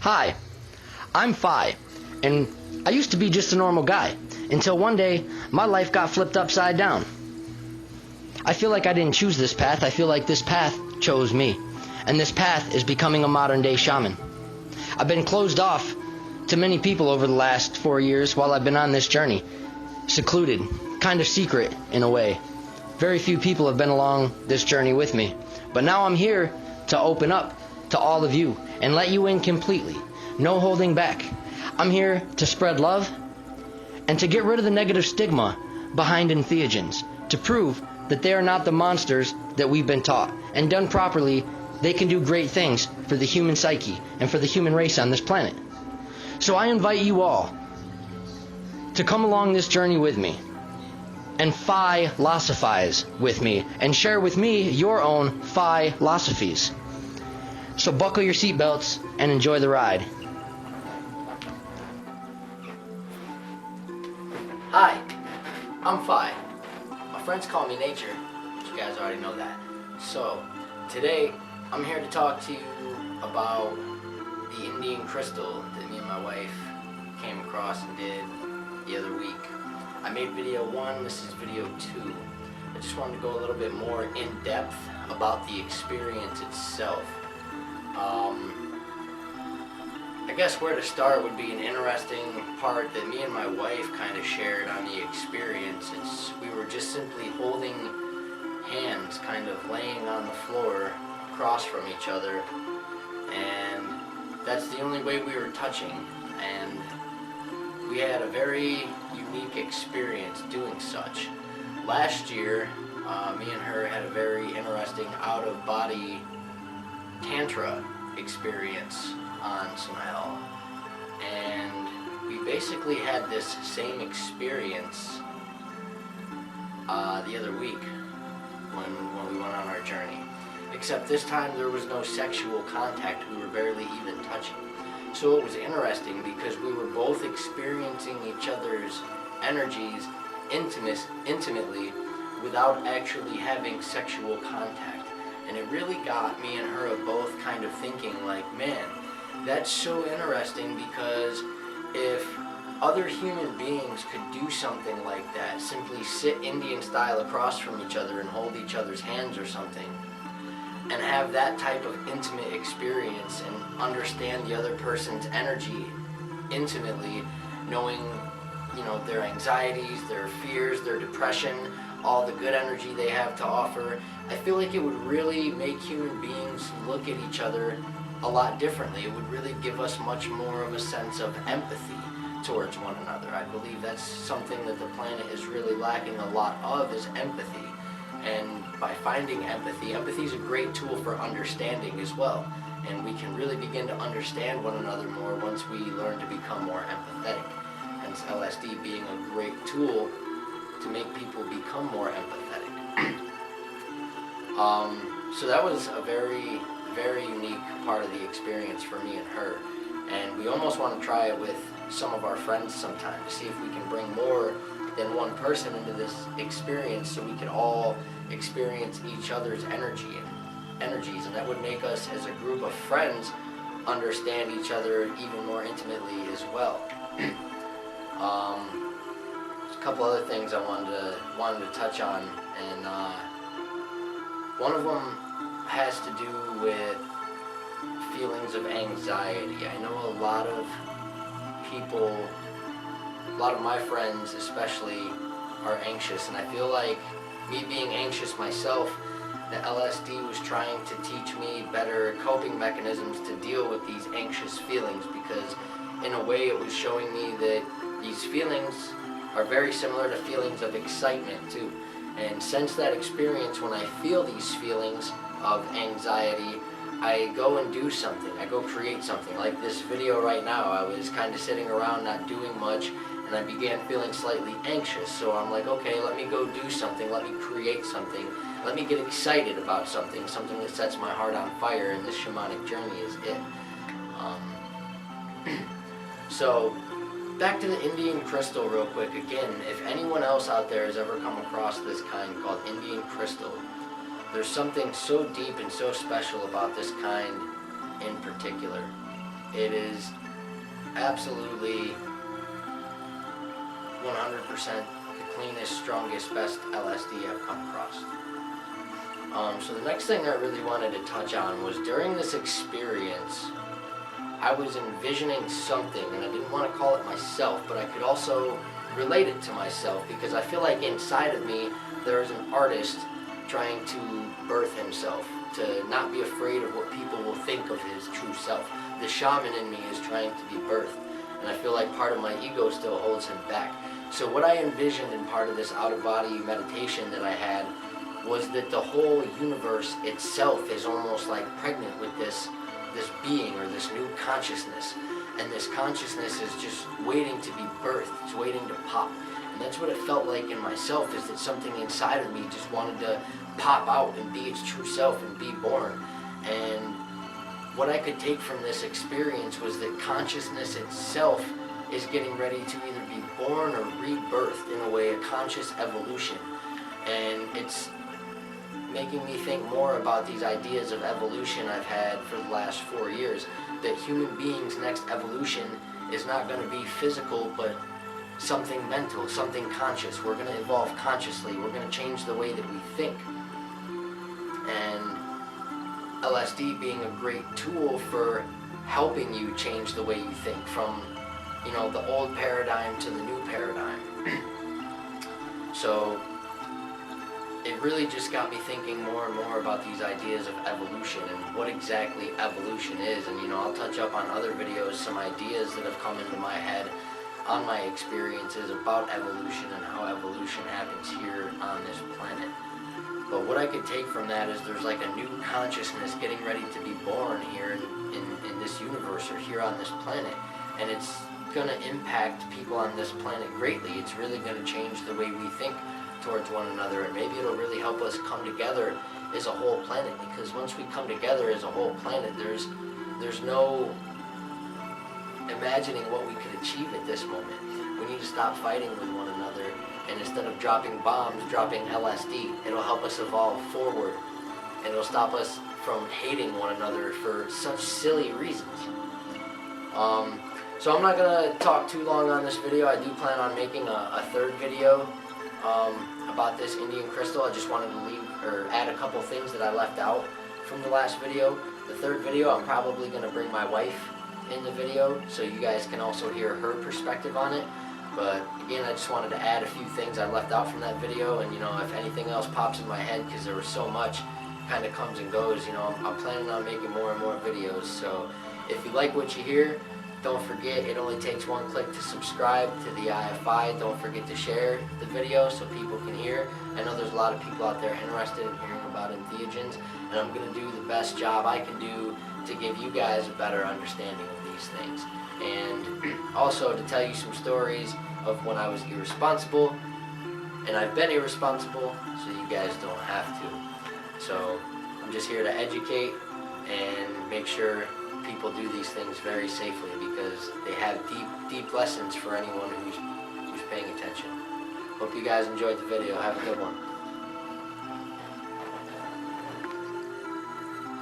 Hi, I'm Phi, and I used to be just a normal guy, until one day my life got flipped upside down. I feel like I didn't choose this path, I feel like this path chose me, and this path is becoming a modern day shaman. I've been closed off to many people over the last 4 years while I've been on this journey, secluded, kind of secret in a way. Very few people have been along this journey with me, but now I'm here to open up to all of you and let you in completely. No holding back. I'm here to spread love and to get rid of the negative stigma behind entheogens, to prove that they are not the monsters that we've been taught. And done properly, they can do great things for the human psyche and for the human race on this planet. So I invite you all to come along this journey with me and philosophize with me and share with me your own philosophies. So buckle your seatbelts and enjoy the ride. Hi, I'm Phi. My friends call me Nature, but you guys already know that. So, today I'm here to talk to you about the Indian crystal that me and my wife came across and did the other week. I made video 1, this is video 2. I just wanted to go a little bit more in depth about the experience itself. I guess where to start would be an interesting part that me and my wife kind of shared on the experience. We were just simply holding hands, kind of laying on the floor across from each other, and that's the only way we were touching, and we had a very unique experience doing such. Last year, me and her had a very interesting out-of-body tantra experience on Sumail, and we basically had this same experience the other week when we went on our journey, except this time there was no sexual contact. We were barely even touching. So it was interesting because we were both experiencing each other's energies intimately without actually having sexual contact. And it really got me and her both kind of thinking like, man, that's so interesting, because if other human beings could do something like that, simply sit Indian style across from each other and hold each other's hands or something, and have that type of intimate experience and understand the other person's energy intimately, knowing, you know, their anxieties, their fears, their depression, all the good energy they have to offer, I feel like it would really make human beings look at each other a lot differently. It would really give us much more of a sense of empathy towards one another. I believe that's something that the planet is really lacking a lot of, is empathy. And by finding empathy, empathy is a great tool for understanding as well. And we can really begin to understand one another more once we learn to become more empathetic. And LSD being a great tool to make people become more empathetic. So that was a very, very unique part of the experience for me and her. And we almost want to try it with some of our friends sometime to see if we can bring more than one person into this experience, so we can all experience each other's energies, and that would make us as a group of friends understand each other even more intimately as well. There's a couple other things I wanted to touch on, and one of them has to do with feelings of anxiety. I know a lot of people, a lot of my friends especially, are anxious, and I feel like me being anxious myself, the LSD was trying to teach me better coping mechanisms to deal with these anxious feelings, because in a way it was showing me that these feelings are very similar to feelings of excitement too. And since that experience, when I feel these feelings of anxiety, I go and do something. I go create something. Like this video right now, I was kind of sitting around not doing much, and I began feeling slightly anxious. So I'm like, okay, let me go do something. Let me create something. Let me get excited about something that sets my heart on fire, and this shamanic journey is it. So back to the Indian crystal real quick. Again, if anyone else out there has ever come across this kind called Indian crystal, there's something so deep and so special about this kind in particular. It is absolutely 100% the cleanest, strongest, best LSD I've come across. So the next thing I really wanted to touch on was during this experience, I was envisioning something, and I didn't want to call it myself, but I could also relate it to myself, because I feel like inside of me there is an artist trying to birth himself, to not be afraid of what people will think of his true self. The shaman in me is trying to be birthed, and I feel like part of my ego still holds him back. So what I envisioned in part of this out-of-body meditation that I had was that the whole universe itself is almost like pregnant with this being, or this new consciousness, and this consciousness is just waiting to be birthed. It's waiting to pop, and that's what it felt like in myself, is that something inside of me just wanted to pop out and be its true self and be born. And what I could take from this experience was that consciousness itself is getting ready to either be born or rebirthed, in a way, a conscious evolution. And it's making me think more about these ideas of evolution I've had for the last 4 years, that human beings' next evolution is not going to be physical, but something mental, something conscious. We're going to evolve consciously. We're going to change the way that we think. And LSD being a great tool for helping you change the way you think, from, you know, the old paradigm to the new paradigm. So it really just got me thinking more and more about these ideas of evolution and what exactly evolution is. And, you know, I'll touch up on other videos some ideas that have come into my head on my experiences about evolution and how evolution happens here on this planet. But what I could take from that is there's like a new consciousness getting ready to be born here in this universe, or here on this planet. And it's going to impact people on this planet greatly. It's really going to change the way we think towards one another, and maybe it'll really help us come together as a whole planet, because once we come together as a whole planet, there's no imagining what we could achieve at this moment. We need to stop fighting with one another, and instead of dropping bombs, dropping LSD. It'll help us evolve forward, and it'll stop us from hating one another for such silly reasons. So I'm not going to talk too long on this video. I do plan on making a third video about this Indian crystal. I just wanted to add a couple things that I left out from the last video. The third video, I'm probably going to bring my wife in the video, so you guys can also hear her perspective on it. But again, I just wanted to add a few things I left out from that video, and, you know, if anything else pops in my head, because there was so much, kind of comes and goes, you know, I'm planning on making more and more videos. So if you like what you hear, don't forget, it only takes one click to subscribe to the IFI. Don't forget to share the video so people can hear. I know there's a lot of people out there interested in hearing about entheogens, and I'm going to do the best job I can do to give you guys a better understanding of these things. And also to tell you some stories of when I was irresponsible, and I've been irresponsible, so you guys don't have to. So I'm just here to educate and make sure people do these things very safely, because they have deep lessons for anyone who's paying attention. Hope you guys enjoyed the video. Have a good one.